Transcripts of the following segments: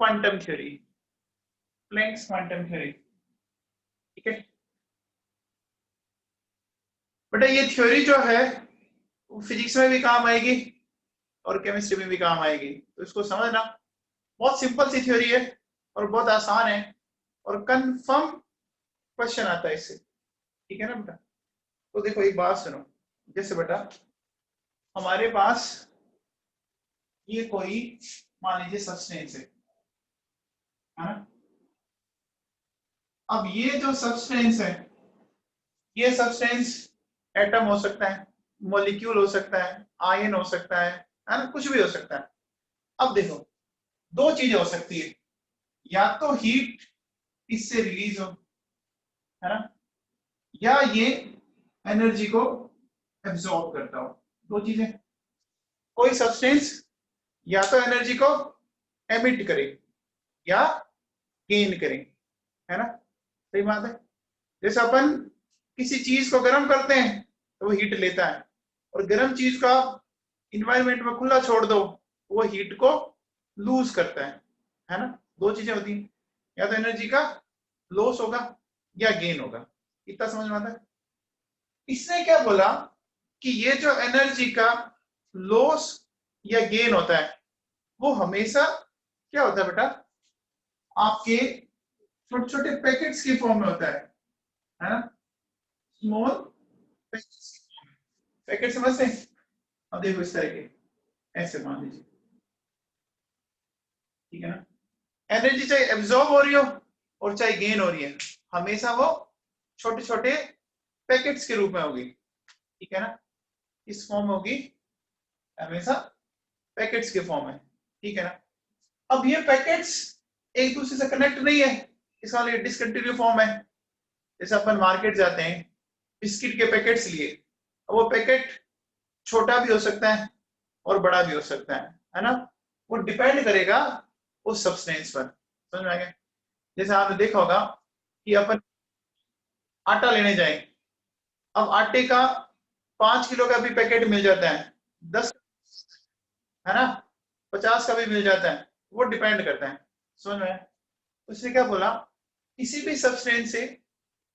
Quantum theory, Planck's quantum theory. ठीक है बेटा, ये थ्योरी जो है वो फिजिक्स में भी काम आएगी और केमिस्ट्री में भी काम आएगी, तो इसको समझना। बहुत सिंपल सी थ्योरी है और बहुत आसान है और कंफर्म क्वेश्चन आता है इससे। ठीक है ना बेटा? तो देखो एक बात सुनो, जैसे बेटा हमारे पास ये कोई मान लीजिए सब्सटेंस है ना? अब ये जो सब्सटेंस है, ये सब्सटेंस एटम हो सकता है, मॉलिक्यूल हो सकता है, आयन हो सकता है ना? कुछ भी हो सकता है। अब देखो दो चीजें हो सकती है, या तो हीट इससे रिलीज हो, है ना, या ये एनर्जी को एब्जॉर्ब करता हो। दो चीजें, कोई सब्सटेंस या तो एनर्जी को एमिट करे या गेन करे, है ना? सही बात है। जैसे अपन किसी चीज को गर्म करते हैं तो वो हीट लेता है, और गर्म चीज का इन्वायरमेंट में खुला छोड़ दो वो हीट को लूज करता है ना? दो चीजें होती हैं, या तो एनर्जी का लॉस होगा या गेन होगा। इतना समझ में आता है? इसने क्या बोला कि ये जो एनर्जी का लॉस या गेन होता है वो हमेशा क्या होता है बेटा, आपके छोटे छोटे पैकेट्स की फॉर्म में होता है ना? स्मॉल पैकेट्स, पैकेट समझते हैं? अब देखो इस तरह के, ऐसे मान लीजिए, ठीक है ना? एनर्जी चाहे एब्जॉर्ब हो रही हो और चाहे गेन हो रही है, हमेशा वो छोटे छोटे पैकेट्स के रूप में होगी। ठीक है ना? इस फॉर्म में होगी हमेशा, पैकेट्स के फॉर्म में। ठीक है ना? अब ये पैकेट्स एक दूसरे से कनेक्ट नहीं है, इसका लिए डिसकंटिन्यू फॉर्म है। जैसे अपन मार्केट जाते हैं, बिस्किट के पैकेट्स लिए, वो पैकेट छोटा भी हो सकता है और बड़ा भी हो सकता है ना? वो डिपेंड करेगा उस सब्सटेंस पर। समझ में आ गया? जैसे आपने देखा होगा कि अपन आटा लेने जाए, अब आटे का 5 किलो का भी पैकेट मिल जाता है, 10, है ना, 50 का भी मिल जाता है, वो डिपेंड करता है। समझ में? उसने क्या बोला, किसी भी सब्सटेंस से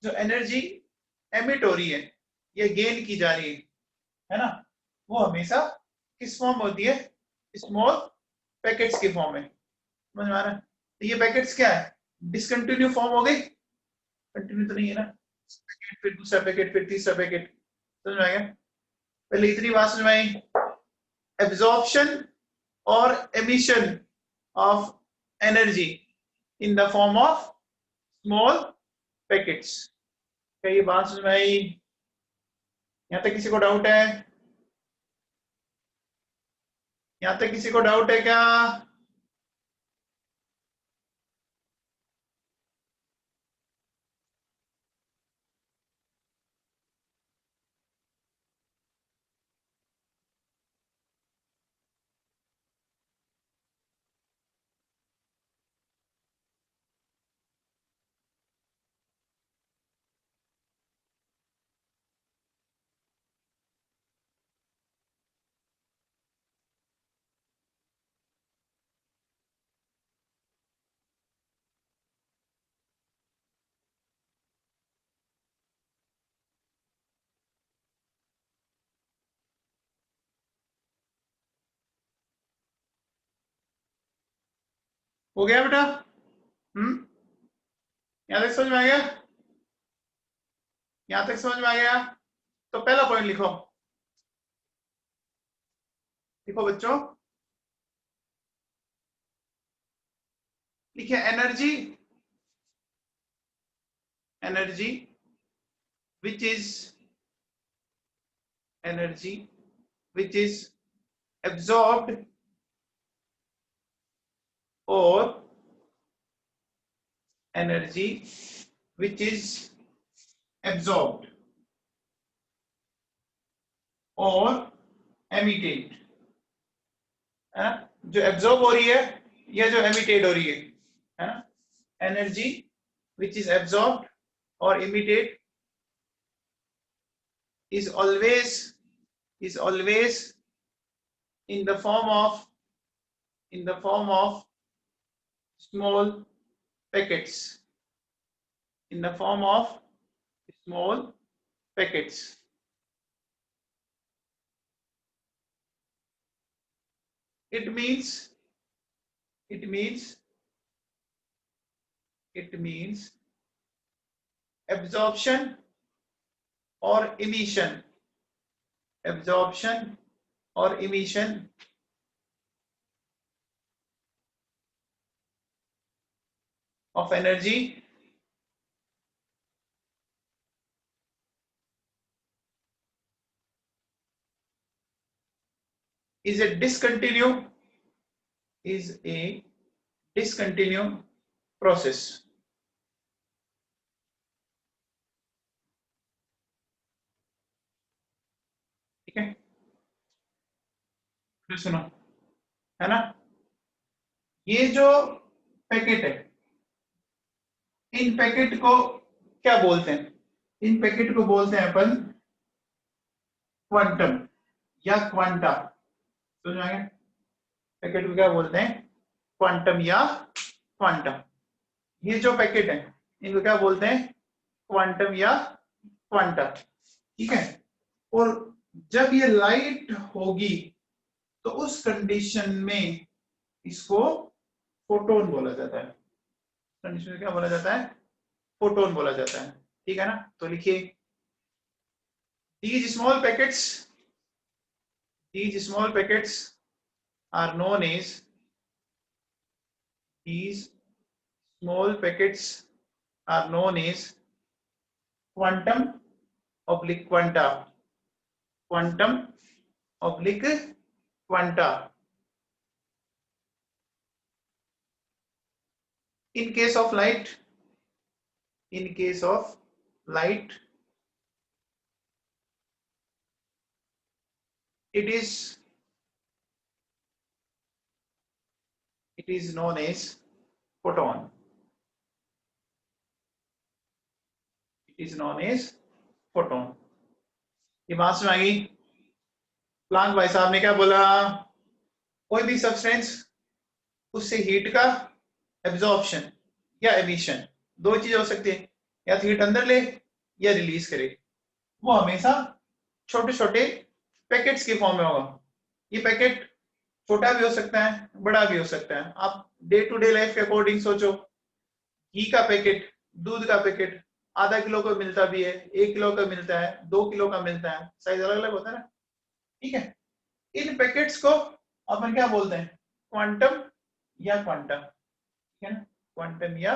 जो एनर्जी एमिट हो रही है या गेन की जा रही है ना, वो हमेशा किस फॉर्म होती है, स्मॉल पैकेट्स के फॉर्म में। समझ में आ रहा है? तो ये पैकेट्स क्या है, डिसकंटिन्यू फॉर्म हो गई, कंटिन्यू तो नहीं है ना, पैकेट फिर दूसरा पैकेट फिर तीसरा पैकेट। समझ में आ गया? पहले इतनी बात समझ में आई, एब्जॉर्प्शन और emission of energy in the form of small packets. क्या ये बात समझ में आई? यहां तक किसी को डाउट है? यहां तक किसी को डाउट है क्या? हो गया बेटा? यहां तक समझ में आ गया? यहां तक समझ में आ गया? तो पहला पॉइंट लिखो, लिखो बच्चों, लिखिए energy, energy which is energy which is absorbed or energy which is absorbed or emitted, है ना? जो एब्जॉर्ब हो रही है या जो एमिटेड हो रही है ना? Energy which is absorbed or emitted is always in the form of small packets, in the form of small packets. It means absorption or emission, absorption or emission of energy is a discontinued process. ठीक है, फिर सुनो, है ना, ये जो packet है, इन packet को क्या बोलते हैं? इन पैकेट को बोलते हैं अपन क्वांटम या क्वांटा। समझ में आ गया? पैकेट को क्या बोलते हैं? क्वांटम या क्वांटा। ये जो पैकेट है इनको क्या बोलते हैं? क्वांटम या क्वांटा। ठीक है, और जब ये लाइट होगी तो उस कंडीशन में इसको फोटोन बोला जाता है। कंडीशन में क्या बोला जाता है? फोटोन बोला जाता है। ठीक है ना, तो लिखिए these small packets are known as quantum oblique quanta. Quantum oblique quanta. In case of light, it is known as photon. It is known as photon. ये बात समझ आ गई? प्लांक भाई साहब ने क्या बोला? कोई भी सब्सटेंस, उससे हीट का एब्जॉर्प्शन या एमिशन, दो चीज हो सकती है, या तो हीट अंदर ले या रिलीज करे। वो हमेशा छोटे छोटे पैकेट्स के फॉर्म में होगा। ये पैकेट छोटा भी हो सकता है, बड़ा भी हो सकता है। आप डे टू डे लाइफ के अकॉर्डिंग सोचो, घी का पैकेट, दूध का पैकेट आधा किलो का मिलता भी है, 1 किलो का मिलता है, 2 किलो का मिलता है, साइज अलग अलग होता है ना। ठीक है, इन पैकेट्स को अपन क्या बोलते हैं? क्वांटम या क्वांटा। ठीक है ना, क्वांटम या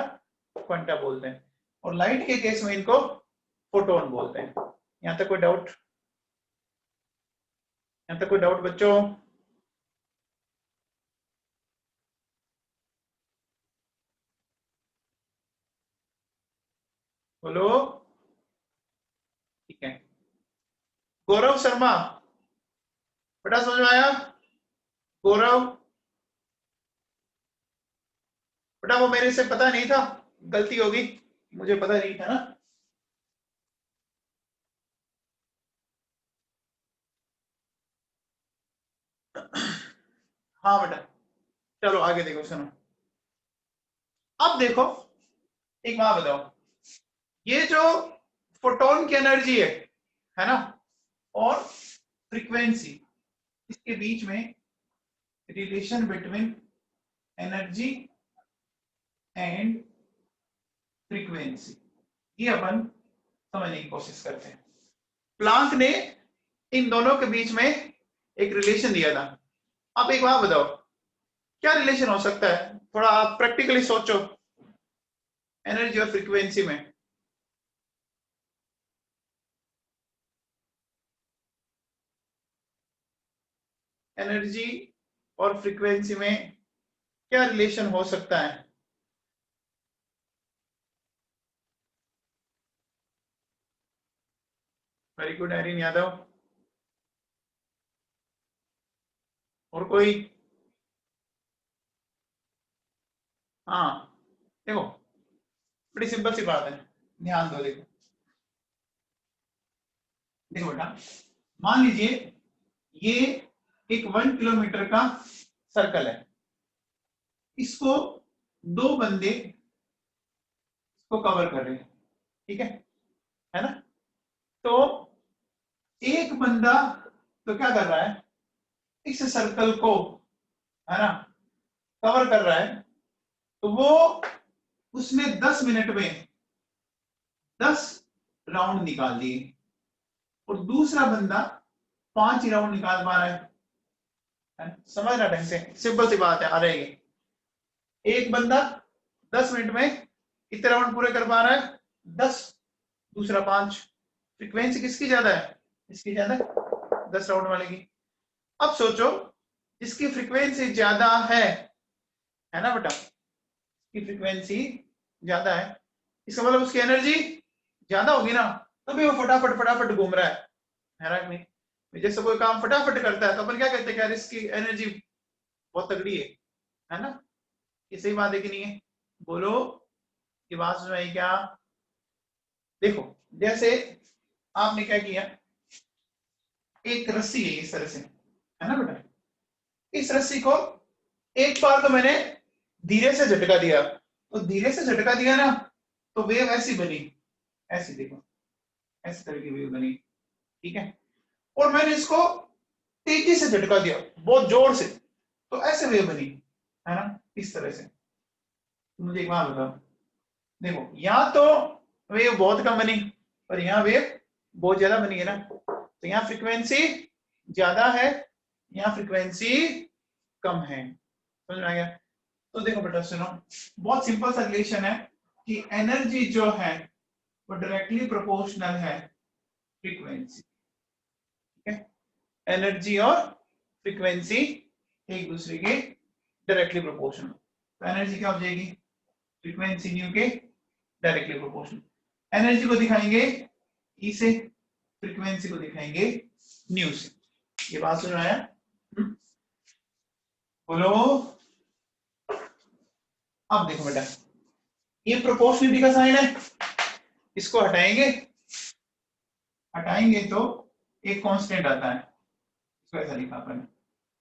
क्वांटा बोलते हैं। और लाइट के केस में इनको फोटोन बोलते हैं। यहां तक कोई डाउट? बच्चों? बोलो। ठीक है, गौरव शर्मा, बेटा समझ में आया? गौरव बेटा, वो मेरे से पता नहीं था, गलती होगी, मुझे पता नहीं था ना। हाँ बेटा, चलो आगे देखो, सुनो। अब देखो, एक बात बताओ, ये जो फोटोन की एनर्जी है ना, और फ्रीक्वेंसी, इसके बीच में relation between energy and frequency, ये अपन समझने की कोशिश करते हैं। प्लांक ने इन दोनों के बीच में एक रिलेशन दिया था। आप एक बात बताओ, क्या रिलेशन हो सकता है? थोड़ा आप प्रैक्टिकली सोचो, एनर्जी और फ्रीक्वेंसी में। एनर्जी और फ्रीक्वेंसी में क्या रिलेशन हो सकता है? Very good Aryan Yadav. और कोई? हाँ, देखो बड़ी सिंपल सी बात है, ध्यान दो। देखो देखो बेटा, मान लीजिए ये एक 1 किलोमीटर का सर्कल है, इसको दो बंदे इसको कवर कर रहे हैं, ठीक है ना। तो एक बंदा तो क्या कर रहा है, इस सर्कल को, है ना, कवर कर रहा है। तो वो उसने 10 मिनट में 10 राउंड निकाल दिए, और दूसरा बंदा 5 ही राउंड निकाल पा रहा है। समझना ढंग से, सिंपल सी बात है, आ रहेगी। एक बंदा 10 मिनट में कितने राउंड पूरे कर पा रहा है, 10, दूसरा 5। फ्रीक्वेंसी किसकी ज्यादा है, इसकी ज्यादा है, 10 राउंड वाले की। अब सोचो, इसकी फ्रीक्वेंसी ज्यादा है ना बेटा, इसकी फ्रीक्वेंसी ज्यादा है, इसका मतलब उसकी एनर्जी ज्यादा होगी ना, तभी वो फटाफट फटाफट घूम रहा है ना नहीं। जैसे कोई काम फटाफट करता है तो अपन क्या कहते हैं, यार इसकी एनर्जी बहुत तगड़ी है ना। ये सही बात है कि नहीं है, बोलो, ये बात सुन रही क्या। देखो, जैसे आपने क्या किया, एक रस्सी है इस तरह से, है ना बेटा। इस रस्सी को एक बार तो मैंने धीरे से झटका दिया, तो धीरे से झटका दिया ना, तो वेव ऐसी बनी, ऐसी देखो, ऐसी तरह की वेव बनी, ठीक है। और मैंने इसको तेजी से झटका दिया, बहुत जोर से, तो ऐसे वेव बनी, है ना, इस तरह से। तो मुझे एक बात बताओ, देखो यहाँ तो वेव बहुत कम बनी, और यहाँ वेव बहुत ज्यादा बनी है ना। तो यहाँ फ्रीक्वेंसी ज्यादा है, यहाँ फ्रीक्वेंसी कम है, समझ में आ गया। तो देखो बेटा सुनो, बहुत सिंपल सा रिलेशन है कि एनर्जी जो है वो डायरेक्टली प्रोपोर्शनल है फ्रीक्वेंसी, ठीक है। एनर्जी और फ्रीक्वेंसी एक दूसरे के डायरेक्टली प्रोपोर्शनल। तो एनर्जी क्या हो जाएगी, फ्रीक्वेंसी न्यू के डायरेक्टली प्रोपोर्शनल। एनर्जी को दिखाएंगे ई से, फ्रीक्वेंसी को दिखाएंगे न्यू से। ये बात सुन आया, बोलो। अब देखो बेटा, ये प्रोपोर्शनलिटी का साइन है, इसको हटाएंगे, हटाएंगे तो एक कांस्टेंट आता है, इसको ऐसा लिखा अपन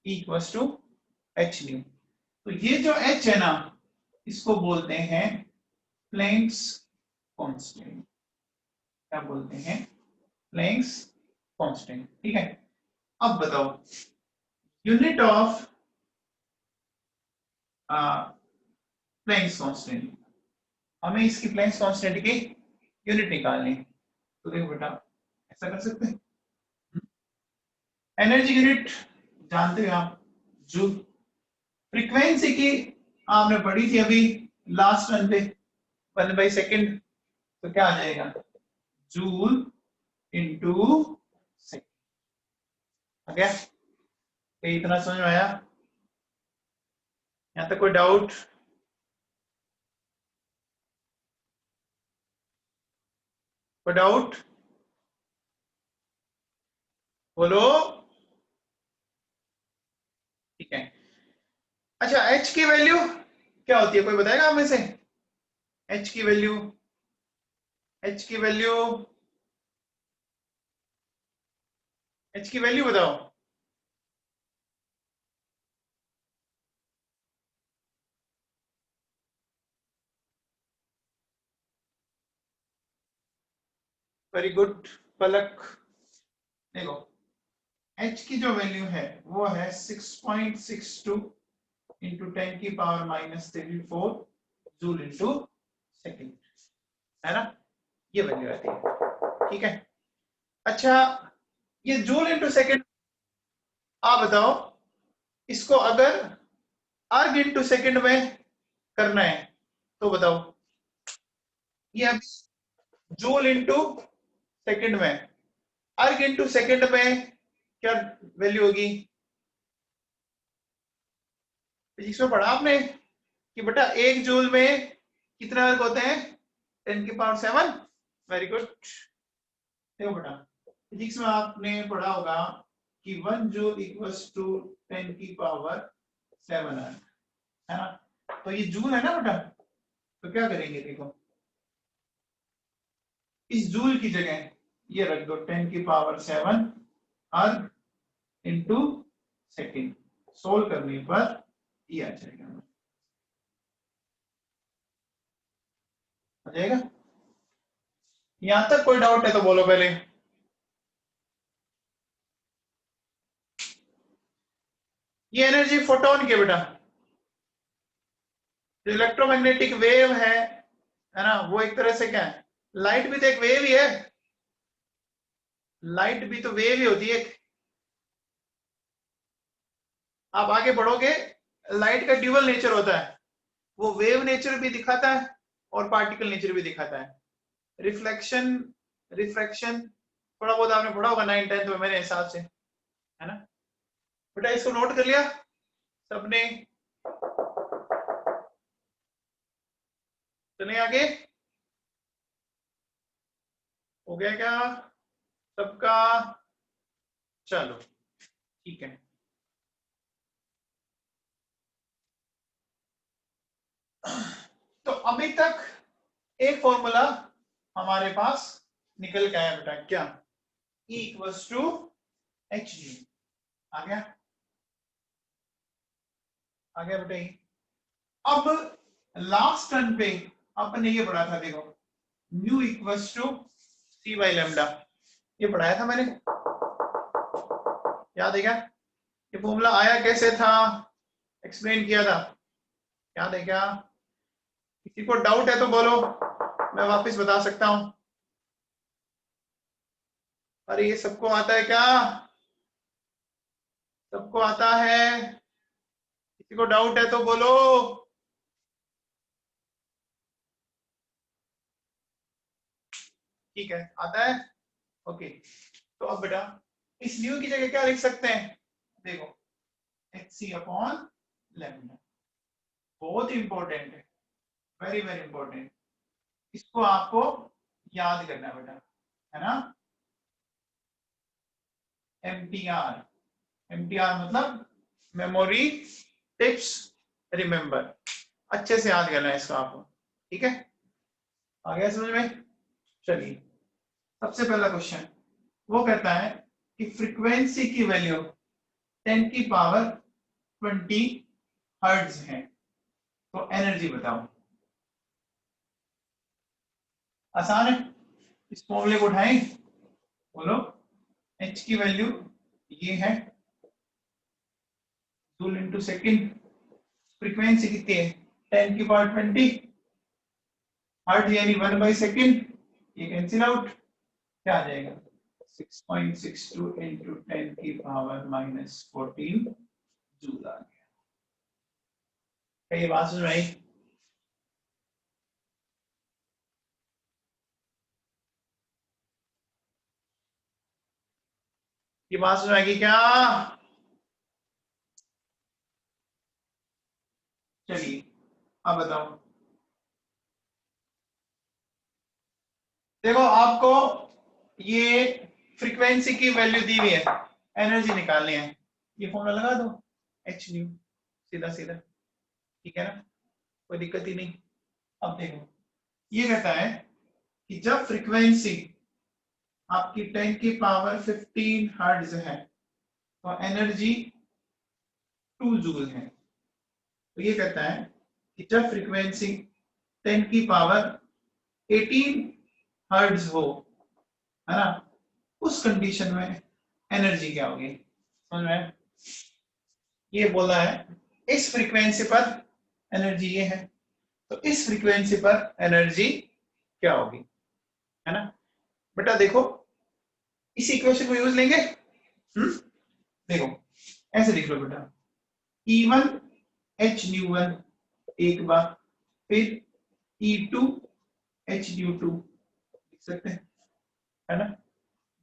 इक्वल्स टू एच न्यू। तो ये जो एच है ना, इसको बोलते हैं प्लैंक्स कांस्टेंट। क्या बोलते हैं, प्लैंक्स कांस्टेंट, ठीक है। अब बताओ, यूनिट ऑफ प्लैंक्स कांस्टेंट, हमें इसकी प्लैंक्स कांस्टेंट की यूनिट निकालनी। तो देखो बेटा, ऐसा कर सकते हैं, एनर्जी यूनिट जानते हो आप, जूल। फ्रीक्वेंसी की आपने पढ़ी थी अभी लास्ट वन पे, 1/सेकंड। तो क्या आ जाएगा, जूल इंटू सेकंड। आ गया, तो इतना समझ में आया, यहां तक कोई डाउट। कोई डाउट बोलो, ठीक है। अच्छा, एच की वैल्यू क्या होती है, कोई बताएगा आप में से, एच की वैल्यू, एच की वैल्यू, एच की वैल्यू बताओ। वेरी गुड पलक। देखो, एच की जो वैल्यू है वो है 6.62 इंटू 10⁻⁻34 जूल इंटू सेकेंड, है ना, ये वैल्यू आती है, ठीक है। अच्छा, ये जूल इंटू सेकेंड, आप बताओ, इसको अगर अर्ग इंटू सेकेंड में करना है तो बताओ, ये जूल इंटू सेकेंड में, अर्ग इंटू सेकेंड में क्या वैल्यू होगी, फिजिक्स में पढ़ा आपने कि बेटा एक जूल में कितने अर्ग होते हैं, 10⁻7। Very good. देखो बेटा, फिजिक्स में आपने पढ़ा होगा कि 1 जूल इक्वल्स टू 10⁻7 अर्ग, है ना। तो ये जूल है ना बेटा, तो क्या करेंगे, देखो इस जूल की जगह ये रख दो 10⁻7 अर्ग इंटू सेकेंड। सोल्व करने पर ये आ जाएगा। आ जाएगा? यहां तक कोई डाउट है तो बोलो पहले। ये एनर्जी फोटोन की है बेटा, जो इलेक्ट्रोमैग्नेटिक वेव है ना, वो एक तरह से क्या है, लाइट भी तो एक वेव ही है, लाइट भी तो वेव ही होती है। आप आगे बढ़ोगे, लाइट का ड्यूअल नेचर होता है, वो वेव नेचर भी दिखाता है और पार्टिकल नेचर भी दिखाता है। रिफ्लेक्शन, रिफ्रैक्शन थोड़ा बहुत आपने पढ़ा होगा 9th-10th में मेरे हिसाब से, है ना बेटा? इसको नोट कर लिया सबने? चलिए आगे, हो गया क्या सबका? चलो ठीक है। तो अभी तक एक फॉर्मूला हमारे पास निकल के आया बेटा, क्या? E equals to H D. आ गया? आ गया बेटा? अब लास्ट टर्न पे अपन ने ये पढ़ा था, देखो mu equals to C by lambda, ये पढ़ाया था मैंने, याद है क्या? ये फॉर्मूला आया कैसे था, एक्सप्लेन किया था, याद है क्या? किसी को डाउट है तो बोलो, मैं वापस बता सकता हूं। अरे ये सबको आता है क्या? सबको आता है? किसी को डाउट है तो बोलो। ठीक है, आता है? ओके। तो अब बेटा इस न्यू की जगह क्या लिख सकते हैं? देखो एच सी अपॉन लेमडा, बहुत इंपॉर्टेंट है, वेरी वेरी इंपॉर्टेंट। इसको आपको याद करना है बेटा, है ना? एमटीआर, एमटीआर मतलब मेमोरी टिप्स रिमेंबर, अच्छे से याद करना है इसको आपको, ठीक है? आ गया समझ में? चलिए सबसे पहला क्वेश्चन वो कहता है कि फ्रीक्वेंसी की वैल्यू 10 की पावर 20 हर्ट्ज है, तो एनर्जी बताओ। आसान है, इस फॉर्मूले को उठाएं, बोलो एच की वैल्यू ये है, जूल इनटू सेकंड, फ्रीक्वेंसी कितनी है 10 की पावर 20, हर्ट्ज यानी 1/सेकंड, ये कैंसिल आउट, क्या आ जाएगा 6.62 इंटू 10 की पावर -14 जूल आ गया। कई बात सुन रही? ये बात सुन आएगी क्या? चलिए अब बताओ, देखो आपको ये फ्रीक्वेंसी की वैल्यू दी हुई है, एनर्जी निकालनी है, ये फॉर्मूला लगा दो एच न्यू, सीधा सीधा, ठीक है ना, कोई दिक्कत ही नहीं। अब देखो ये कहता है कि जब फ्रीक्वेंसी आपकी 10 की पावर 15 हर्ट्ज है तो एनर्जी 2 जूल है। तो ये कहता है कि जब फ्रीक्वेंसी 10 की पावर 18 हर्ट्ज हो, है ना, उस कंडीशन में एनर्जी क्या होगी? समझ में? ये बोला है इस फ्रीक्वेंसी पर एनर्जी ये है, तो इस फ्रीक्वेंसी पर एनर्जी क्या होगी, है ना बेटा? देखो इस इक्वेशन को यूज लेंगे, देखो ऐसे लिख लो बेटा, E1 H न्यू1 एक बार, फिर E2 H न्यू2 लिख सकते हैं, है ना,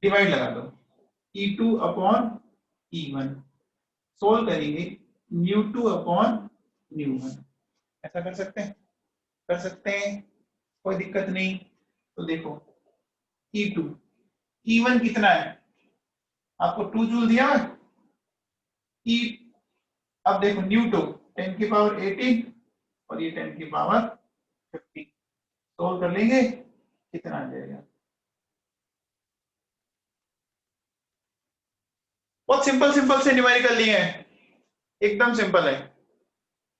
डिवाइड लगा दो E2 अपॉन E1, सोल्व करेंगे न्यू2 अपॉन न्यू1, ऐसा कर सकते हैं? कर सकते हैं, कोई दिक्कत नहीं। तो देखो E2, E1 कितना है आपको 2 जूल दिया है, E अब देखो न्यू2 10 की पावर 18 और ये 10 की पावर 50, सोल्व कर लेंगे कितना आ जाएगा? बहुत सिंपल सिंपल से न्यूमेरिकल लिए हैं, एकदम सिंपल है।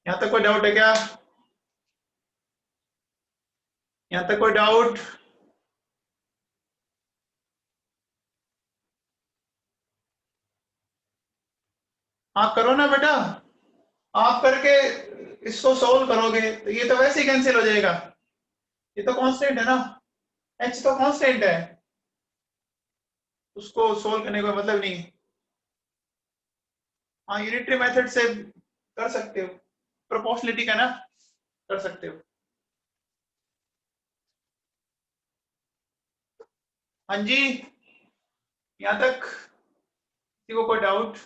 यहां तक कोई डाउट है क्या? यहां तक कोई डाउट? हाँ करो ना बेटा, आप करके इसको सोल्व करोगे तो ये तो वैसे ही कैंसिल हो जाएगा, ये तो कांस्टेंट है ना, एच तो कांस्टेंट है, उसको सोल्व करने का मतलब नहीं। हाँ यूनिटरी मेथड से कर सकते हो, प्रोपोर्शनलिटी का ना कर सकते हो। हाँ जी, यहाँ तक किसी को कोई डाउट?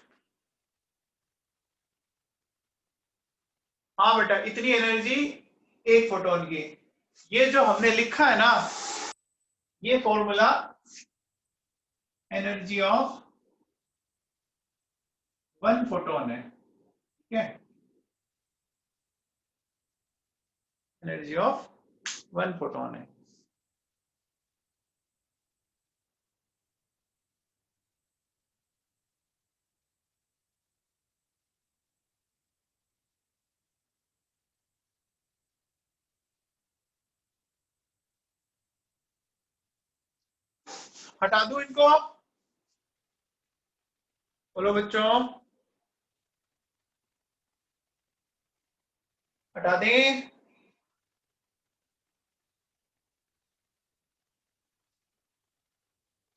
हाँ बेटा, इतनी एनर्जी एक फोटोन की, ये जो हमने लिखा है ना, ये formula energy of one photon है, ठीक है, एनर्जी ऑफ वन फोटोन है। हटा दूं इनको? बोलो बच्चों, हटा दें?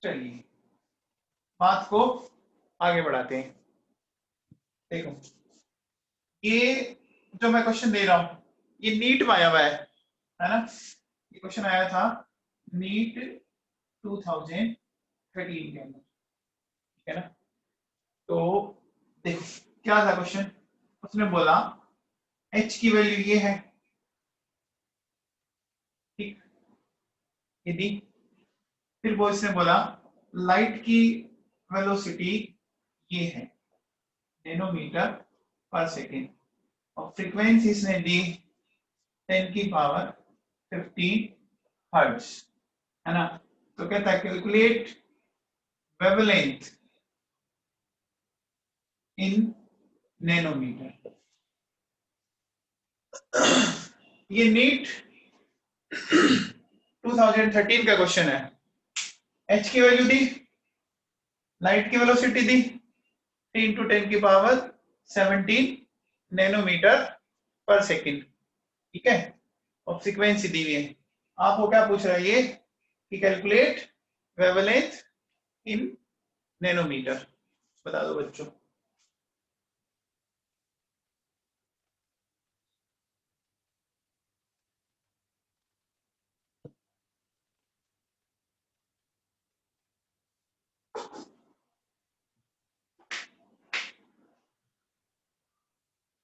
चलिए बात को आगे बढ़ाते हैं। देखो, ये जो मैं क्वेश्चन दे रहा हूं, ये नीट में आया हुआ है ना, ये क्वेश्चन आया था नीट 2013 के अंदर, ठीक है ना। तो देखो क्या था क्वेश्चन, उसने बोला एच की वैल्यू ये है, ठीक, ये दी। फिर वो इसने बोला लाइट की वेलोसिटी ये है, नैनोमीटर पर सेकेंड, और फ्रीक्वेंसी इसने दी 10 की पावर 15 हर्ट्ज, है ना। तो कहता है कैलकुलेट वेवलेंथ इन नैनोमीटर। ये नीट 2013 का क्वेश्चन है। एच की वैल्यू दी, लाइट की वेलोसिटी दी 3 इंटू 10 की पावर 17 नैनोमीटर पर सेकेंड, ठीक है, और फ्रीक्वेंसी दी हुई है। आपको क्या पूछ रहा है ये कि कैलकुलेट वेवलेंथ इन नैनोमीटर, बता दो बच्चों।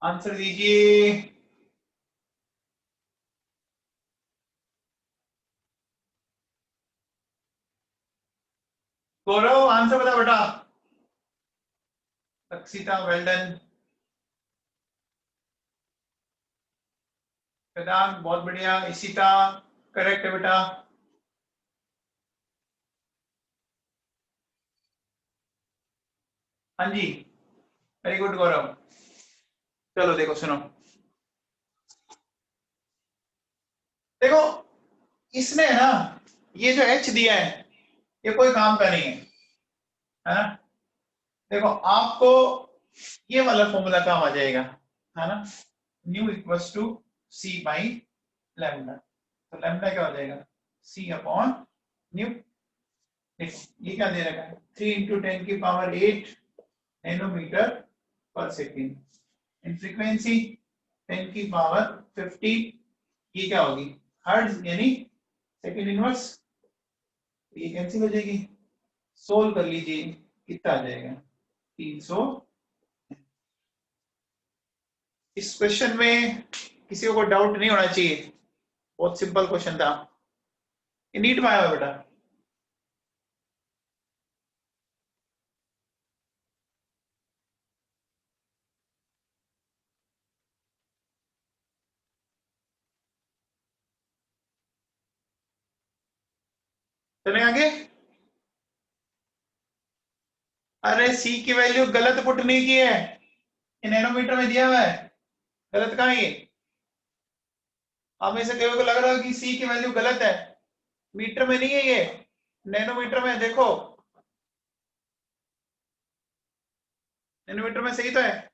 आंसर दीजिए। गौरव आंसर बता बेटा। रक्षिता वेल डन। वेदांत बहुत बढ़िया। इशिता करेक्ट है बेटा। हाँ जी, वेरी गुड गौरव। चलो देखो सुनो, देखो इसने है ना, ये जो एच दिया है ये कोई काम का नहीं है ना। देखो आपको ये वाला फॉर्मूला काम आ जाएगा, है ना, nu equals to C by lambda. तो लैम्डा क्या हो जाएगा, सी अपॉन न्यू। देखो ये क्या दे रखा है, 3 इंटू 10 की पावर 8 नैनोमीटर पर सेकेंड, इन फ्रीक्वेंसी 10 की पावर 50, ये क्या होगी, हर्ट्ज यानी सेकेंड इनवर्स, ये कैंसिल हो जाएगी। सोल्व कर लीजिए, कितना आ जाएगा, 300। इस क्वेश्चन में किसी को डाउट नहीं होना चाहिए, बहुत सिंपल क्वेश्चन था, ये नीट में आया हुआ बेटा। चले आगे। अरे सी की वैल्यू गलत पुट नहीं की है, ये नैनोमीटर में दिया हुआ है, गलत कहाँ है ये। हमें से कई को लग रहा है कि सी की वैल्यू गलत है, मीटर में नहीं है ये, नैनोमीटर में। देखो नैनोमीटर में सही तो है।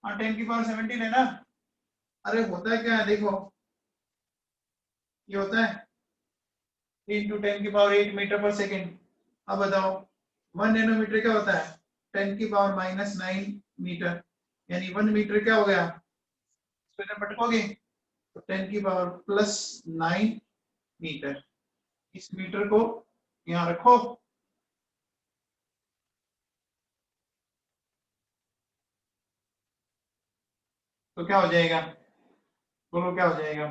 हाँ 10⁻17 है ना। अरे होता है क्या है देखो, ये होता है 3 × 10⁸ अब बताओ 1 नैनोमीटर क्या होता है, 10⁻⁹ मीटर, यानी 1 मीटर क्या हो गया, इसको इधर पटकोगे तो 10⁻+9 मीटर। इस मीटर को यहाँ रखो, तो क्या हो जाएगा, बोलो क्या हो जाएगा,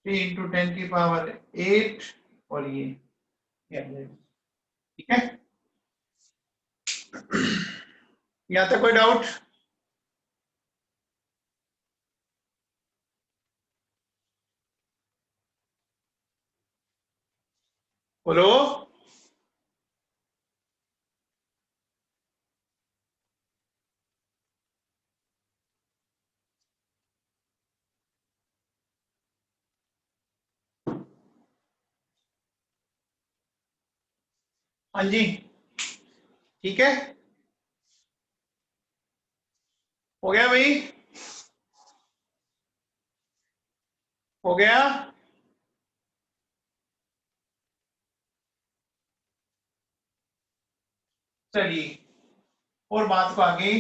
3 × 10⁸ और ये आ जाएगा। ठीक है, यहाँ तक कोई डाउट? बोलो। हाँ जी, ठीक है, हो गया भाई, हो गया। चलिए और बात को आगे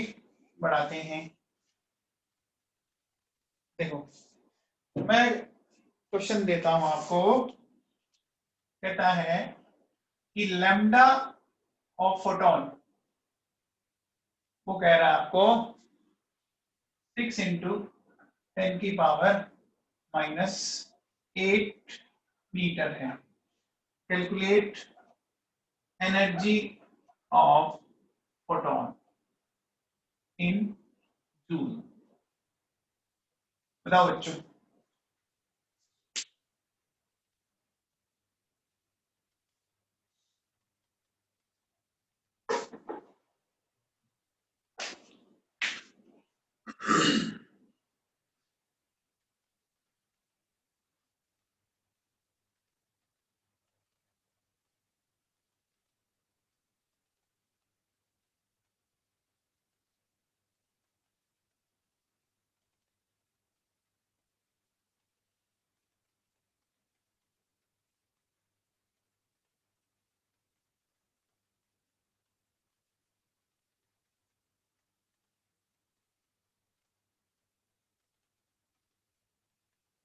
बढ़ाते हैं। देखो मैं क्वेश्चन देता हूं आपको, कहता है कि लैम्डा ऑफ फोटोन, वो कह रहा है आपको 6 × 10⁻⁻8 मीटर है। Calculate energy of photon in joule. बताओ बच्चों।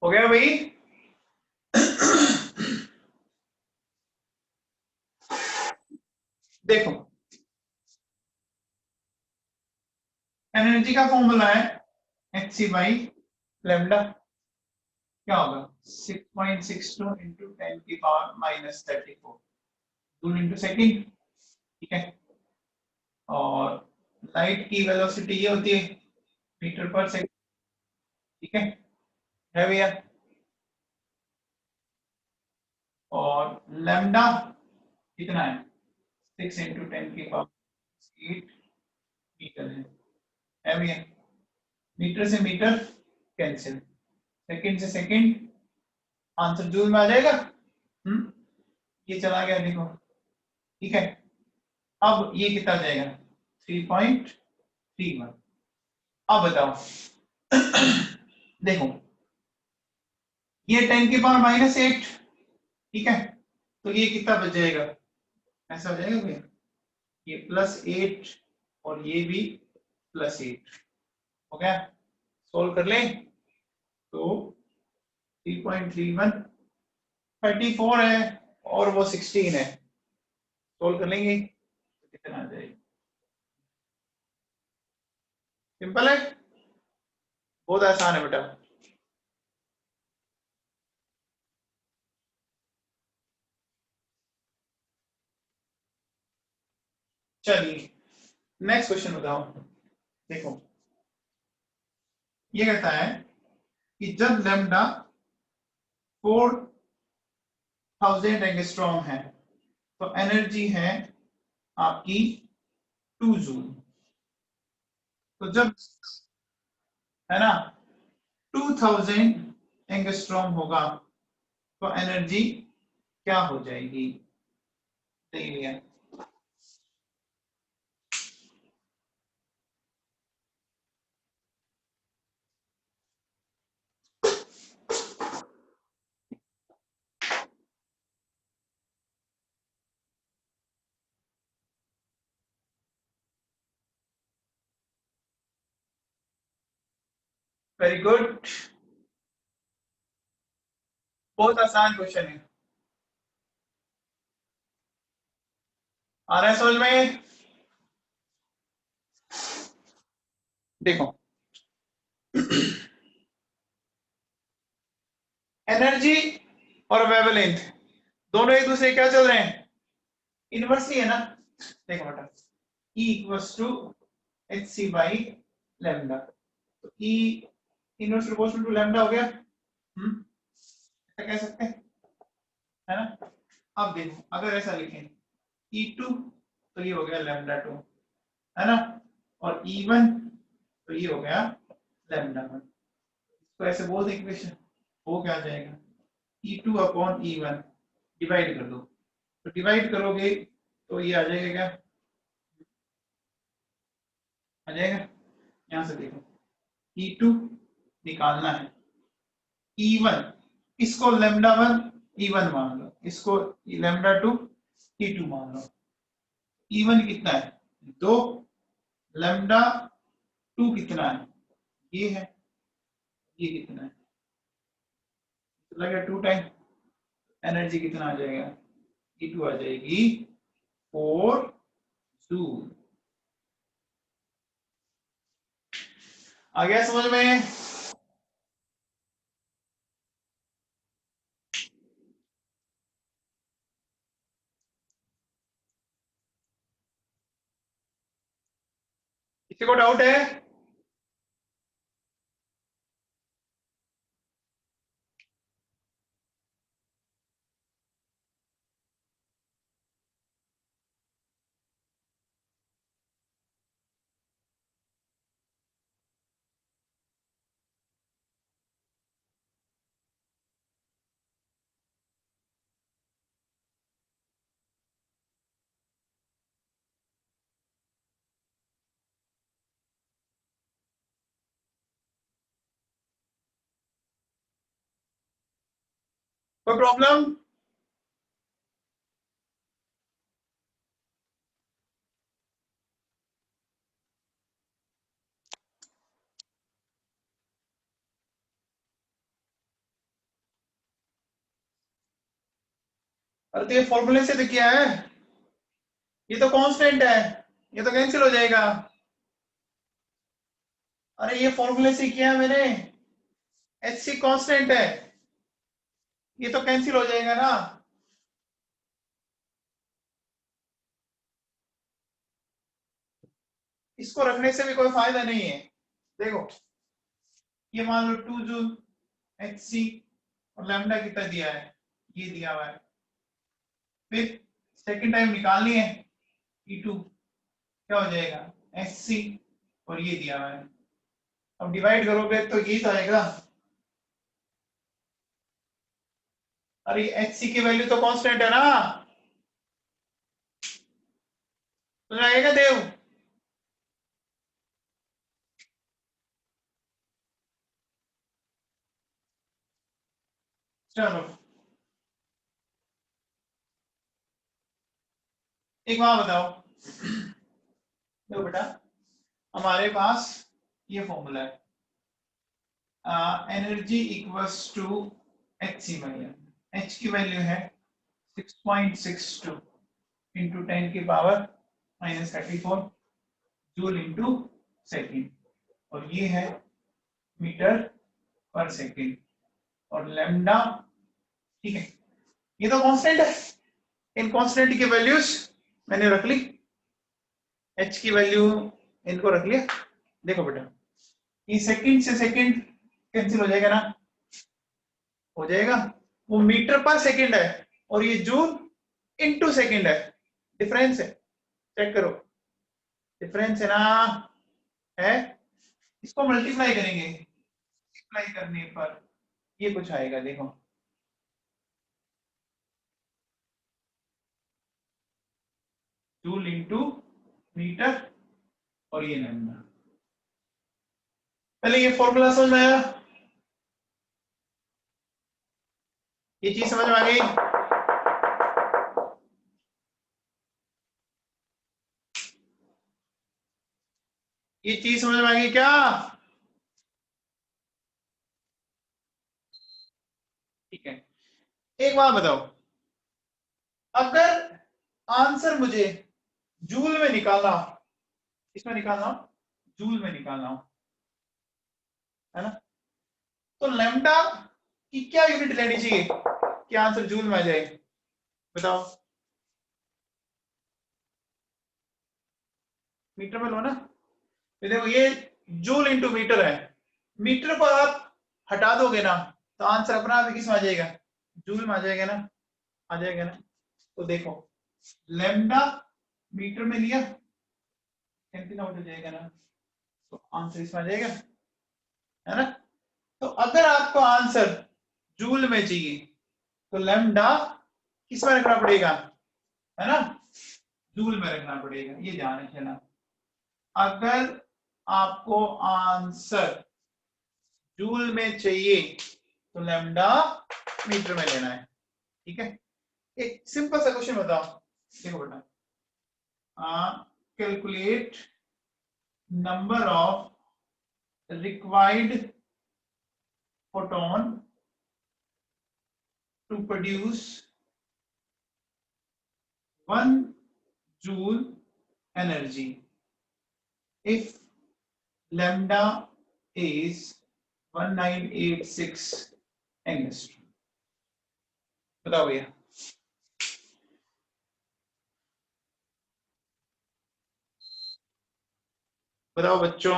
हो गया भाई? देखो एनर्जी का फॉर्मूला है hc/लैम्डा, क्या होगा 6.62 × 10⁻⁻34 जूल इंटू सेकेंड। ठीक है, और लाइट की वेलोसिटी ये होती है मीटर पर सेकंड। ठीक है भैया, और लैम्डा कितना है 6 × 10⁸8 मीटर है भैया। मीटर से मीटर कैंसिल, सेकंड से सेकंड, आंसर जूल में आ जाएगा। ये चला गया देखो। ठीक है, अब ये कितना आ जाएगा 3.31। अब बताओ देखो ये 10⁻⁻8, ठीक है, तो ये कितना बच जाएगा, ऐसा हो जाएगा भैया, ये +8 और ये भी +8 हो गया। सोल्व कर लें तो 3.31 34 है और वो 16 है, सोल्व कर लेंगे तो कितना आ जाएगा। सिंपल है, बहुत आसान है बेटा। चलिए नेक्स्ट क्वेश्चन बताओ। देखो ये कहता है कि जब लैम्डा 4000 एंगस्ट्रॉम है तो एनर्जी है आपकी 2 जूल। तो जब, है ना, 2000 एंगस्ट्रॉम होगा तो एनर्जी क्या हो जाएगी? सही लिया। वेरी गुड, बहुत आसान क्वेश्चन है। आ रहा है समझ में? देखो, एनर्जी और वेवलेंथ दोनों एक दूसरे क्या चल रहे हैं? इनवर्सली है ना। देखो बेटा, E equals to H C by lambda, तो E inverse proportional to lambda हो गया। ऐसा कह सकते हैं, है ना। अब देखो, अगर ऐसा लिखें E2 तो ये हो गया लैम्डा 2, है ना, और E1 तो ये हो गया लैम्डा 1। इसको ऐसे बोल दे इक्वेशन, वो क्या आ जाएगा? E2 अपॉन E1 डिवाइड कर दो, तो डिवाइड करोगे तो ये आ जाएगा क्या? आ जाएगा, यहां से देखो, E2 निकालना है, E1 इसको लैम्डा 1 E1 मान लो, इसको लैम्डा 2 E2 मान लो। E1 कितना है? 2, लैम्डा 2 कितना है? ये है, ये कितना है? तो लगेगा 2 टाइम, एनर्जी कितना आ जाएगा? E2 आ जाएगी 4 जूल। आ गया समझ में? किसी को डाउट है? कोई प्रॉब्लम? अरे तो ये फॉर्मूले से तो किया है, ये तो कांस्टेंट है, ये तो कैंसिल हो जाएगा। अरे ये फॉर्मूले से किया है मैंने, एच सी कांस्टेंट है, ये तो कैंसिल हो जाएगा ना। इसको रखने से भी कोई फायदा नहीं है। देखो, ये मान लो 2 जूल एच सी, और लैम्डा कितना दिया है? ये दिया हुआ है। फिर सेकंड टाइम निकालनी है, E2 क्या हो जाएगा? एच सी, और ये दिया हुआ है। अब डिवाइड करोगे तो ये तो आएगा। अरे एच सी की वैल्यू तो कांस्टेंट है ना, तो आएगा देव। चलो एक बात बताओ, देखो बेटा, हमारे पास ये फॉर्मूला है, energy equals to H C by H की वैल्यू है 6.62 इंटू 10 की पावर -34 जूल इंटू सेकेंड, और ये है मीटर पर सेकेंड, और लैम्डा, ठीक है, ये तो कांस्टेंट है। इन कांस्टेंट की वैल्यूज मैंने रख ली, एच की वैल्यू इनको रख लिया। देखो बेटा, ये सेकंड से सेकंड कैंसिल हो जाएगा ना, हो जाएगा। वो मीटर पर सेकंड है और ये जूल इनटू सेकंड है, डिफरेंस है, चेक करो, डिफरेंस है ना। है, इसको मल्टीप्लाई करेंगे, मल्टीप्लाई करने पर ये कुछ आएगा, देखो जूल इंटू मीटर और ये लैम्डा। पहले ये फॉर्मूला समझ में आया, ये चीज समझ में आ गई। ये चीज समझ में आ गई क्या? ठीक है, एक बात बताओ, अगर आंसर मुझे जूल में निकालना, इसमें निकालना, जूल में निकालना हो, है ना, तो लैम्डा की क्या यूनिट लेनी चाहिए कि आंसर जूल में आ जाए? बताओ, मीटर में लो ना। तो देखो ये जूल इंटू मीटर है, मीटर को आप हटा दोगे ना तो आंसर अपना आप किस में आ जाएगा? जूल में आ जाएगा ना, आ जाएगा ना। तो देखो लैम्डा मीटर में लिया, कैंसिल आउट हो जाएगा ना, तो आंसर इसमें आ जाएगा, है ना। तो अगर आपको आंसर जूल में चाहिए तो लैम्डा किस में रखना पड़ेगा, है ना, जूल में रखना पड़ेगा, ये ध्यान रखना। अगर आपको आंसर जूल में चाहिए तो लैम्डा मीटर में लेना है, ठीक है। एक सिंपल सा क्वेश्चन बताओ, देखो बेटा, calculate number of required photon to produce 1 joule energy if lambda is 1986 angstrom. बताओ भैया, बताओ बच्चों।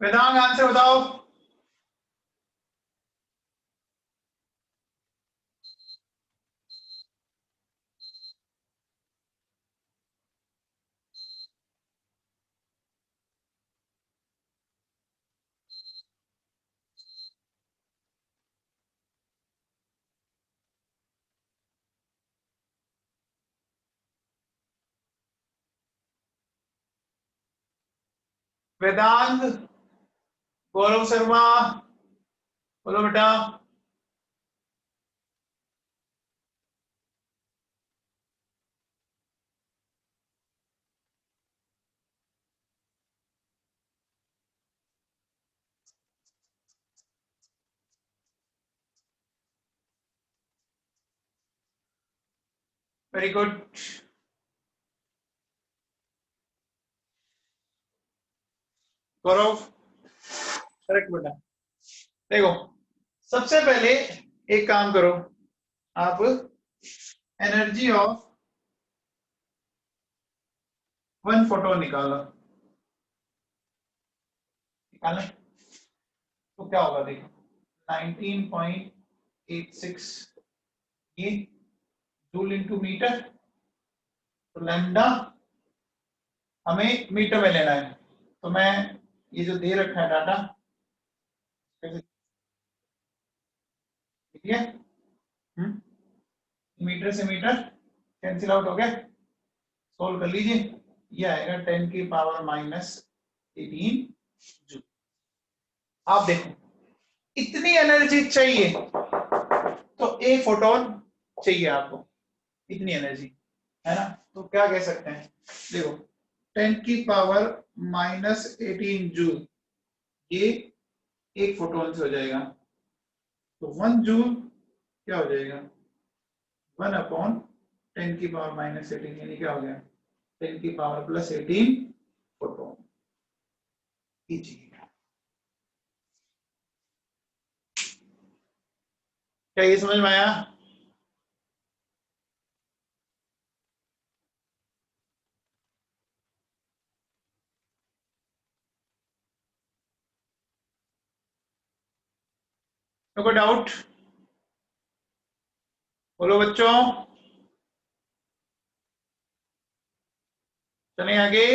वेदांग आंसर बताओ। वेदांत, गौरव शर्मा, बोलो बेटा। वेरी गुड, गौरव करेक्ट बेटा। देखो सबसे पहले एक काम करो, आप एनर्जी ऑफ 1 फोटोन निकालो, निकालें तो क्या होगा, देखो 19.86 ये जूल इंटू मीटर, तो लैम्डा हमें मीटर में लेना है, तो मैं ये जो दे रखा है डाटा, ठीक है, मीटर से मीटर कैंसिल आउट हो गया, सोल्व कर लीजिए। ये आएगा 10 की पावर माइनस 18 जूल। आप देखो इतनी एनर्जी चाहिए तो एक फोटोन चाहिए आपको, इतनी एनर्जी, है ना। तो क्या कह सकते हैं, देखो 10 की पावर माइनस 18 जूल ये एक फोटोन से हो जाएगा, तो 1 जूल क्या हो जाएगा 1 अपॉन 10 की पावर माइनस 18, यानी क्या हो गया 10 की पावर प्लस 18 फोटोन। क्या ये समझ में आया? तो कोई डाउट? बोलो बच्चों, चलें आगे।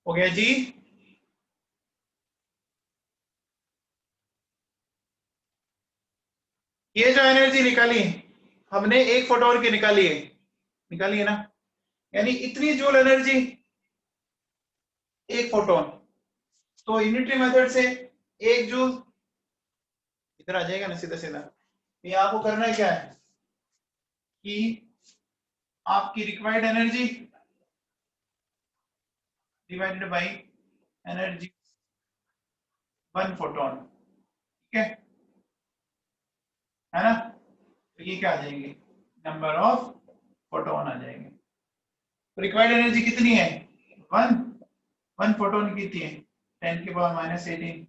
हो गया जी। ये जो एनर्जी निकाली हमने एक फोटोन की निकाली है ना, यानी इतनी जूल एनर्जी एक फोटोन। तो यूनिटरी मेथड से एक जूल इधर आ जाएगा ना सीधा सीधा। ये आपको करना है क्या है कि आपकी required energy divided by energy 1 photon, ठीक है ना। तो ये क्या आ जाएंगे नंबर ऑफ फोटोन आ जाएंगे। तो रिक्वायर्ड एनर्जी कितनी है 1 फोटोन कितनी है 10 की पावर माइनस 18।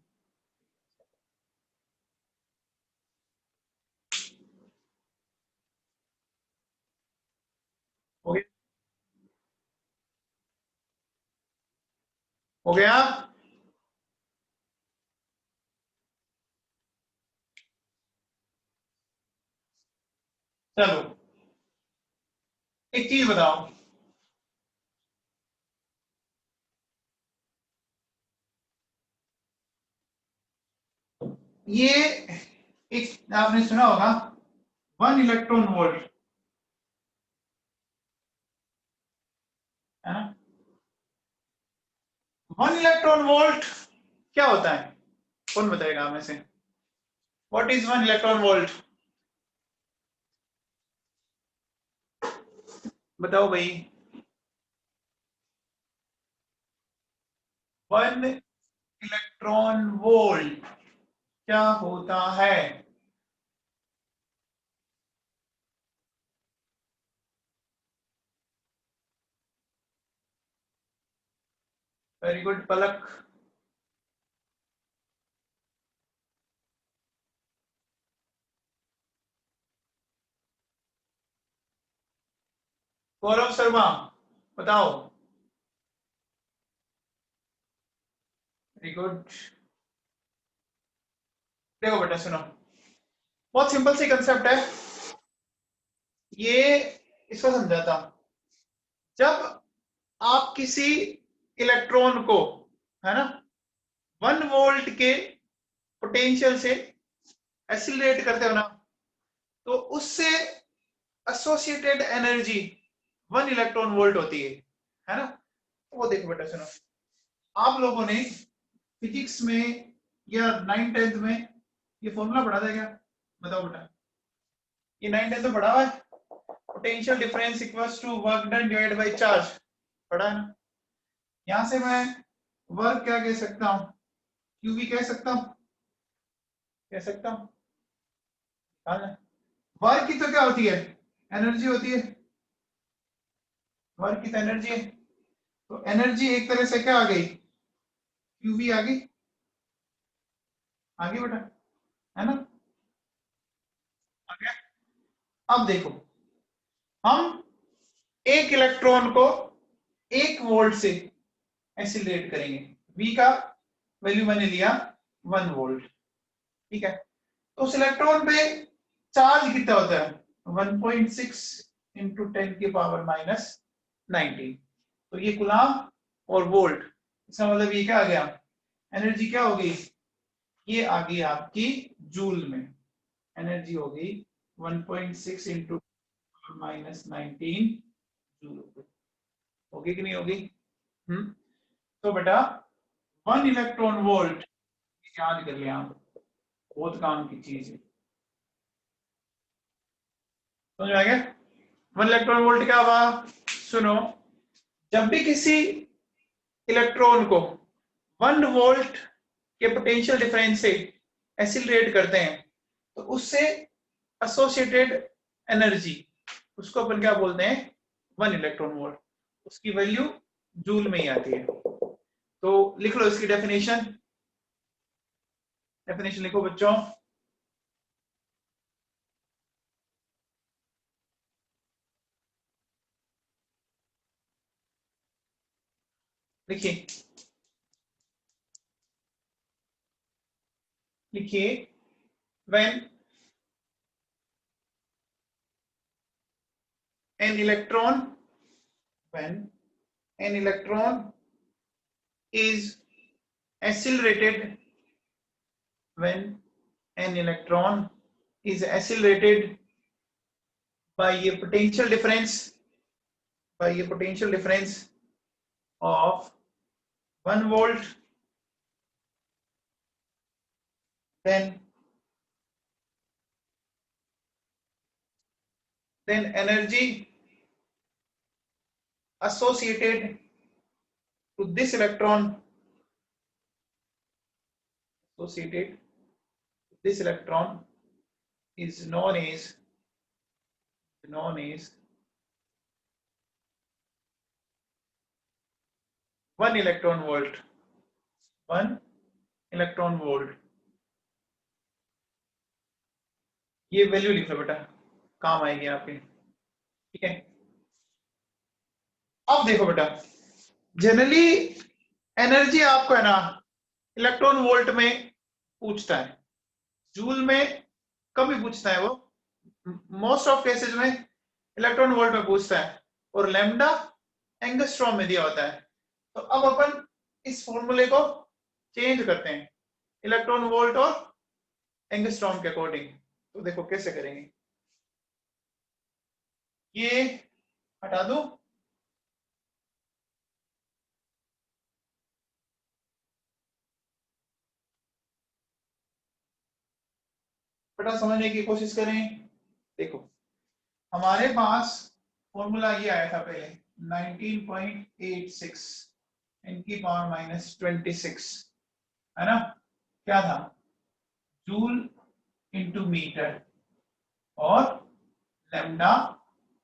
हो गया, हो गया। चलो एक चीज बताओ, ये एक आपने सुना होगा 1 इलेक्ट्रॉन वोल्ट, है ना। 1 इलेक्ट्रॉन वोल्ट क्या होता है, कौन बताएगा हमें से? What is 1 electron volt? बताओ भाई। 1 इलेक्ट्रॉन वोल्ट क्या होता है? वेरी गुड पलक। गौरव शर्मा बताओ। Very good. देखो बेटा सुनो, बहुत सिंपल सी कंसेप्ट है ये, इसको समझाता हूं। जब आप किसी इलेक्ट्रॉन को, है ना, 1 वोल्ट के पोटेंशियल से एक्सीलरेट करते हो ना, तो उससे एसोसिएटेड एनर्जी 1 इलेक्ट्रॉन वोल्ट होती है ना। वो देखो बेटा सुनो, आप लोगों ने फिजिक्स में या 9th-10th में ये फॉर्मूला पढ़ा था क्या? बताओ बेटा, ये 9th-10th में पढ़ा हुआ है, potential difference equals to work done divided by charge, पढ़ा है ना। यहां से मैं वर्क क्या कह सकता हूं, क्यू भी कह सकता हूं, कह सकता हूं। वर्क की तो क्या होती है, एनर्जी होती है, वर्क की तो एनर्जी है। तो एनर्जी एक तरह से क्या आ गई, क्यू भी आ गई, आ गई बेटा, है ना, आ गया। अब देखो हम एक इलेक्ट्रॉन को 1 वोल्ट से एक्सीलरेट करेंगे, v का वैल्यू मैंने लिया 1 वोल्ट, ठीक है। तो उस इलेक्ट्रॉन पे चार्ज कितना होता है 1.6 इंटू 10 की पावर माइनस 19। तो ये कूलम और वोल्ट, इसका मतलब ये क्या आ गया, एनर्जी क्या होगी ये आ गई आपकी जूल में, एनर्जी होगी 1.6 इंटू -19 जूल। होगी कि नहीं होगी? तो बेटा 1 इलेक्ट्रॉन वोल्ट याद कर लिया आप, बहुत काम की चीज है, समझ में आ गया? 1 इलेक्ट्रॉन वोल्ट क्या हुआ? सुनो, जब भी किसी इलेक्ट्रॉन को 1 वोल्ट के पोटेंशियल डिफरेंस से एक्सीलरेट करते हैं तो उससे एसोसिएटेड एनर्जी, उसको अपन क्या बोलते हैं? 1 इलेक्ट्रॉन वोल्ट। उसकी वैल्यू जूल में ही आती है। तो लिख लो इसकी डेफिनेशन, डेफिनेशन लिखो बच्चों। लिखिए, लिखिए, when an electron is accelerated, when an electron is accelerated by a potential difference of 1 volt, then energy associated to this electron is known as 1 electron volt. 1 electron volt. ये value लिख लो बेटा, काम आएगी आपके, ठीक है? अब देखो बेटा, जनरली एनर्जी आपको है ना इलेक्ट्रॉन वोल्ट में पूछता है, जूल में कम ही पूछता है, वो मोस्ट ऑफ केसेस में इलेक्ट्रॉन वोल्ट में पूछता है, और लैम्डा एंगस्ट्रॉम में दिया होता है। तो अब अपन इस फॉर्मूले को चेंज करते हैं इलेक्ट्रॉन वोल्ट और एंगस्ट्रॉम के अकॉर्डिंग। तो देखो कैसे करेंगे, ये हटा दो, बेटा समझने की कोशिश करें। देखो हमारे पास फॉर्मूला ये आया था पहले 19.86 इनकी पावर -26, है ना? क्या था? जूल इंटू मीटर और लैम्डा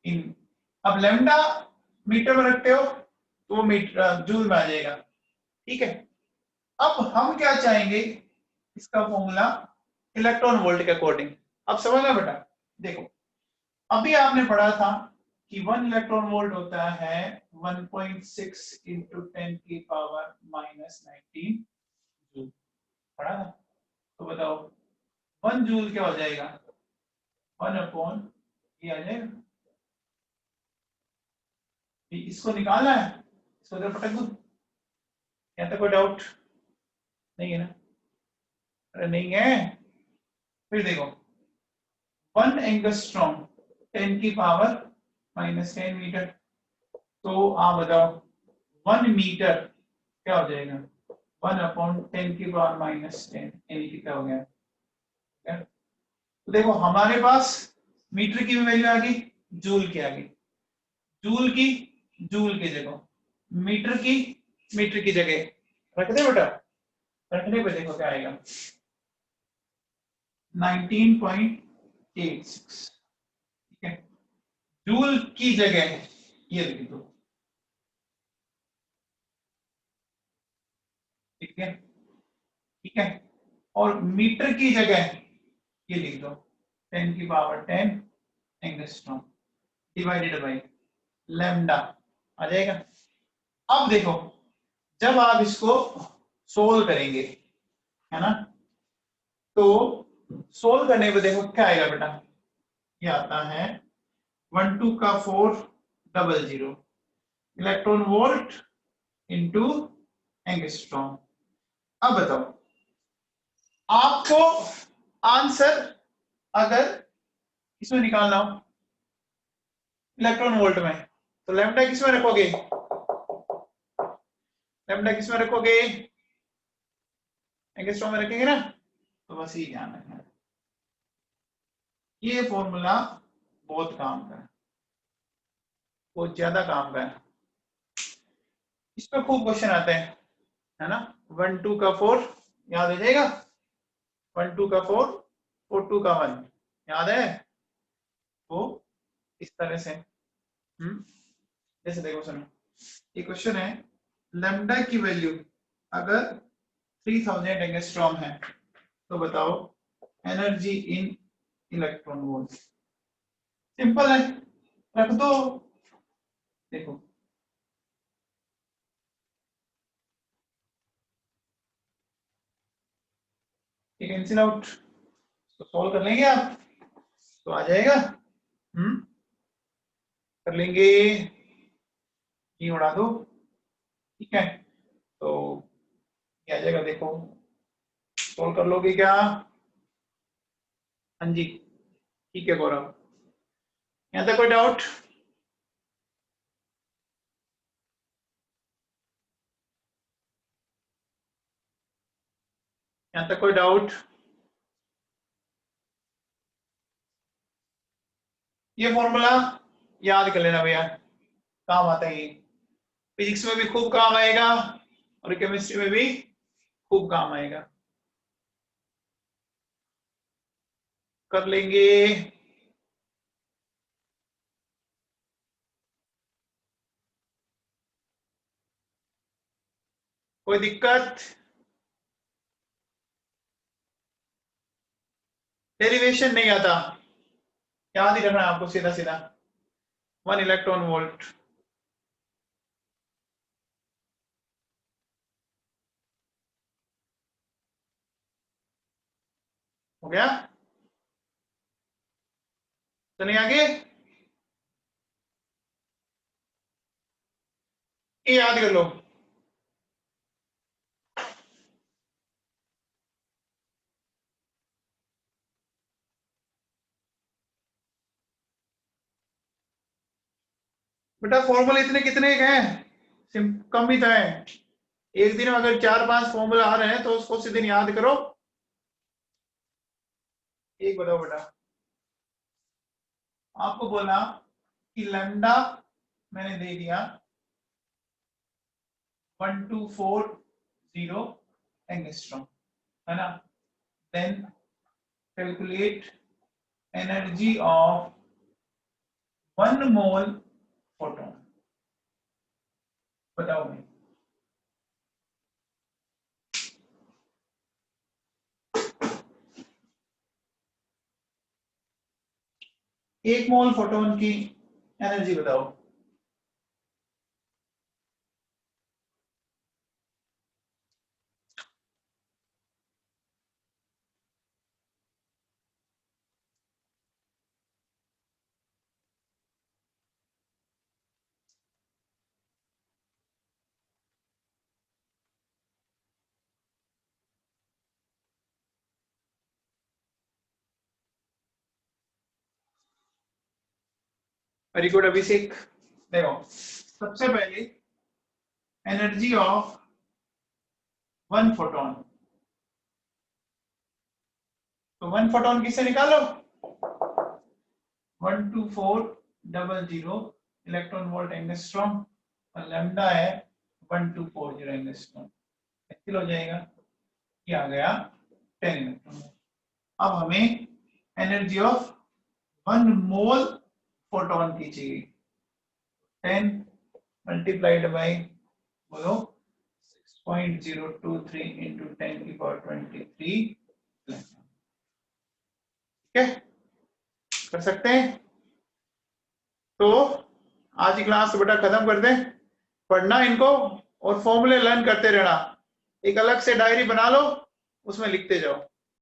इन। अब लैम्डा मीटर में रखते हो तो वो मीटर जूल में आ जाएगा, ठीक है? अब हम क्या चाहेंगे, इसका फॉर्मूला इलेक्ट्रॉन वोल्ट के अकॉर्डिंग। अब समझना बेटा, देखो अभी आपने पढ़ा था कि 1 इलेक्ट्रॉन वोल्ट होता है 1.6 इंटू 10 की पावर -19 जूल, पढ़ा था? तो बताओ 1 जूल क्या हो जाएगा? 1 अपॉन ये आ जाएगा, इसको निकालना है, इसको इधर पटक दूं, या तो कोई डाउट नहीं है ना? अरे नहीं है, फिर देखो 1 एंगस्ट्रॉम 10 की पावर -10 मीटर, तो आप बताओ 1 मीटर क्या हो जाएगा? 1 अपॉन 10 की पावर -10, यानी कि क्या हो गया? तो देखो हमारे पास मीटर की भी वैल्यू आ गई, जूल की आ गई, जूल की जगह मीटर की जगह रख दे बेटा, रखने पे देखो क्या आएगा 19.86, ठीक है? जूल की जगह ये लिख दो, ठीक है? ठीक है, और मीटर की जगह ये लिख दो 10 की power 10 angstrom divided by lambda, आ जाएगा। अब देखो जब आप इसको सोल्व करेंगे, है ना, तो सोल्व करने पे देखो क्या आएगा बेटा, ये आता है 12 का 400 इलेक्ट्रॉन वोल्ट इंटू एंगस्ट्रॉम। अब बताओ आपको आंसर अगर इसमें निकालना हो इलेक्ट्रॉन वोल्ट में, तो लैम्डा किसमें रखोगे, लैम्डा किसमें रखोगे, एंगस्ट्रॉम में रखेंगे ना। तो बस ये ध्यान रखना, ये फॉर्मूला बहुत काम का है, बहुत ज्यादा काम का है। इस पर खूब क्वेश्चन आते हैं, है ना। 1 2 का 4 याद हो जाएगा, 1 2 का 4 4 2 का 1 याद है। वो इस तरह से जैसे देखो सुनो, ये क्वेश्चन है, लैम्डा की वैल्यू अगर 3000 एंगस्ट्रॉम है तो बताओ energy in electron volt. Simple है, रख दो। देखो ये कैंसिल आउट, तो सॉल्व कर लेंगे आप, तो आ जाएगा। कर लेंगे, ये उड़ा दो, ठीक है। तो क्या आ जाएगा देखो, सॉल्व कर लोगे क्या। हाँ जी, ठीक है गौरव, यहाँ तक कोई डाउट। यहाँ तक कोई डाउट। ये फॉर्मूला याद कर लेना भैया, काम आता है ये, फिजिक्स में भी खूब काम आएगा और केमिस्ट्री में भी खूब काम आएगा। कर लेंगे। कोई दिक्कत, डेरिवेशन नहीं आता, याद ही रखना आपको सीधा सीधा 1 इलेक्ट्रॉन वोल्ट। हो गया, चलिए आगे। ये याद कर लो, बेटा फॉर्मूला इतने कितने के हैं, कम ही तो है। एक दिन में अगर 4 5 फॉर्मूला आ रहे हैं तो उसको उसी दिन याद करो। एक बताओ बेटा, आपको बोला कि लैम्डा मैंने दे दिया 1240 एंगस्ट्रॉम, है ना। Then calculate energy of 1 mole photon, बताओ भाई। एक मोल फोटोन की एनर्जी बताओ। Very good Abhishek. देखो सबसे पहले एनर्जी ऑफ 1 फोटोन, तो 1 फोटोन किससे निकालो, 12400 इलेक्ट्रॉन वोल्ट एंगस्ट्रॉम और लैम्डा है 1240 एंगस्ट्रॉम, कैंसिल हो जाएगा, ये आ गया 10 इलेक्ट्रॉन। अब हमें एनर्जी ऑफ 1 मोल फोटोन की चाहिए, 10 मल्टीप्लाइड बाई बोलो 6.023 इंटू 10 की पावर 23, ठीक है, कर सकते हैं। तो आज की क्लास बेटा खत्म कर दें, पढ़ना इनको और फॉर्मूले लर्न करते रहना। एक अलग से डायरी बना लो, उसमें लिखते जाओ।